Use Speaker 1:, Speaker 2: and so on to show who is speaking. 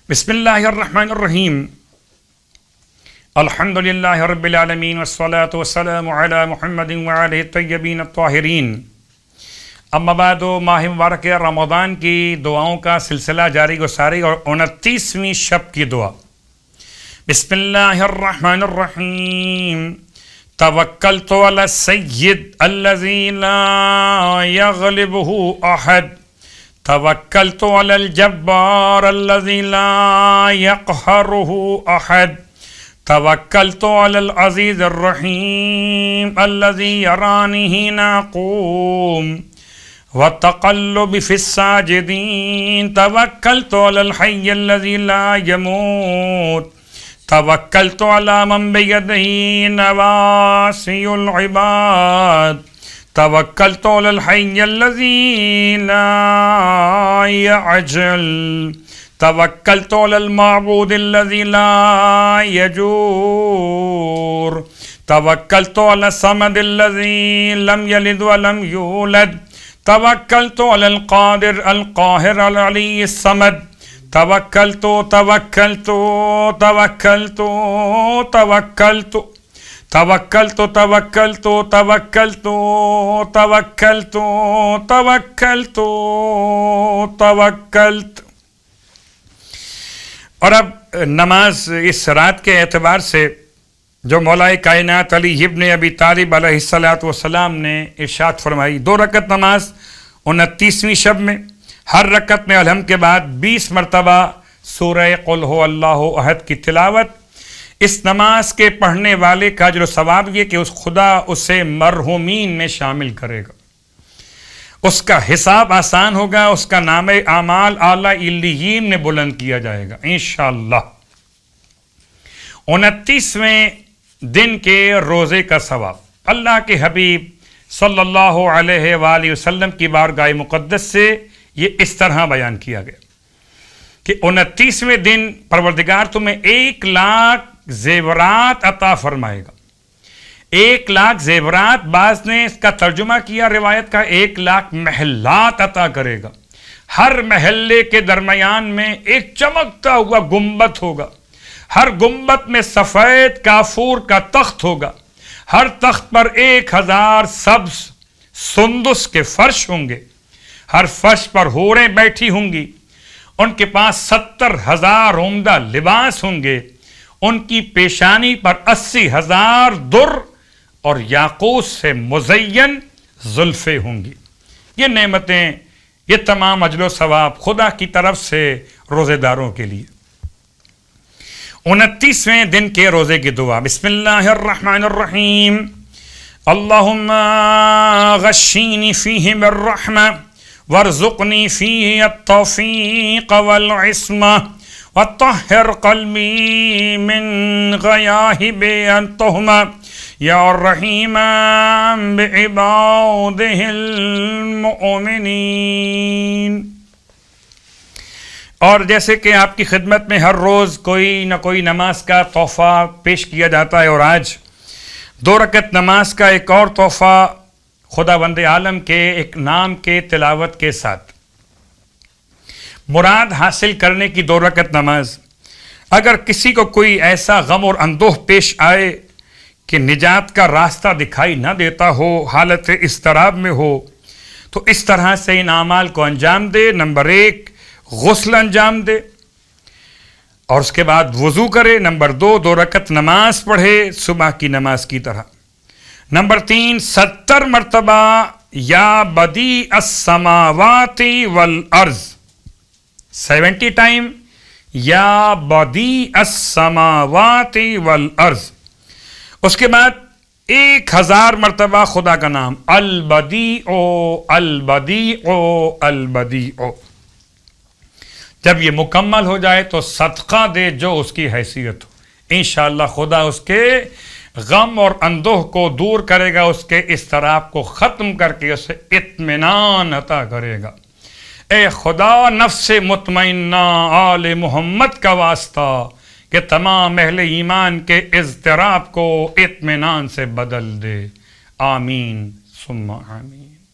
Speaker 1: بسم اللہ الرحمن الرحیم الحمد للہ رب العالمین والصلاة والسلام علی محمد وعلیہ الطیبین الطاہرین. اما بعد، ماہ مبارک رمضان کی دعاؤں کا سلسلہ جاری گساری اور 29ویں شب کی دعا. بسم اللہ الرحمن الرحیم. توکلت علی السید الذی لا یغلبہ احد. توکلت علی الجبار الذی لا یقہرہ احد. توکلت علی العزیز الرحیم الذی یرانی حین اقوم وتقلبی فی الساجدین. توکلت علی الحی الذی لا یموت. توکلت علی من بیدہ نواصی العباد. توکلت علی الحی الذی لا یعجل. توکلت علی المعبود الذی لا یجور. توکلت علی الصمد الذی لم یلد ولم یولد. توکلت علی القادر القاہر العلی الصمد. توکلت توکلت توکلت توکلت توکلت توکلت توکلت توکلت توکلت توکلت. اور اب نماز اس رات کے اعتبار سے جو مولا کائنات علی ابن ابی طالب علیہ السلام نے ارشاد فرمائی، 2 رکعت نماز 29ویں شب میں، ہر رکعت میں الحمد کے بعد 20 مرتبہ سورہ قل هو اللہ احد کی تلاوت. اس نماز کے پڑھنے والے کا اجر و ثواب یہ کہ اس خدا اسے مرحومین میں شامل کرے گا، اس کا حساب آسان ہوگا، اس کا نام اعمال اعلیٰ علیین میں بلند کیا جائے گا انشاءاللہ. 29ویں دن کے روزے کا ثواب اللہ کے حبیب صلی اللہ علیہ وآلہ وسلم کی بارگاہ مقدس سے یہ اس طرح بیان کیا گیا کہ 29ویں دن پروردگار تمہیں 1,00,000 زیورات عطا فرمائے گا. 1,00,000 زیورات، بعض نے اس کا ترجمہ کیا روایت کا 1,00,000 محلات عطا کرے گا. ہر محلے کے درمیان میں ایک چمکتا ہوا گنبد ہوگا، ہر گنبد میں سفید کافور کا تخت ہوگا، ہر تخت پر 1,000 سبز سندس کے فرش ہوں گے، ہر فرش پر حوریں بیٹھی ہوں گی، ان کے پاس 70,000 عمدہ لباس ہوں گے، ان کی پیشانی پر 80,000 در اور یاقوت سے مزین زلفیں ہوں گی. یہ نعمتیں، یہ تمام اجر و ثواب خدا کی طرف سے روزے داروں کے لیے. 29ویں دن کے روزے کی دعا. بسم اللہ الرحمن الرحیم. اللہم غشینی فیہ بالرحمہ وارزقنی فیہ التوفیق والعصمہ وطہر قلبی من غیاہب التہمہ یا الرحیم بعبادہ المؤمنین. اور جیسے کہ آپ کی خدمت میں ہر روز کوئی نہ کوئی نماز کا تحفہ پیش کیا جاتا ہے، اور آج 2 رکعت نماز کا ایک اور تحفہ خداوند عالم کے ایک نام کے تلاوت کے ساتھ. مراد حاصل کرنے کی 2 رکعت نماز. اگر کسی کو کوئی ایسا غم اور اندوہ پیش آئے کہ نجات کا راستہ دکھائی نہ دیتا ہو، حالت اضطراب میں ہو، تو اس طرح سے ان اعمال کو انجام دے. نمبر 1 غسل انجام دے اور اس کے بعد وضو کرے. نمبر 2 رکعت نماز پڑھے صبح کی نماز کی طرح. نمبر 3 70 مرتبہ یا بدیع السماوات والارض، 70 ٹائم یا بدیع السماوات والارض. اس کے بعد 1000 مرتبہ خدا کا نام البدیع البدیع البدیع. جب یہ مکمل ہو جائے تو صدقہ دے جو اس کی حیثیت ہو. انشاءاللہ خدا اس کے غم اور اندوہ کو دور کرے گا، اس کے اضطراب کو ختم کر کے اسے اطمینان عطا کرے گا. اے خدا نفس مطمئنہ آل محمد کا واسطہ کہ تمام اہل ایمان کے اضطراب کو اطمینان سے بدل دے. آمین ثم آمین.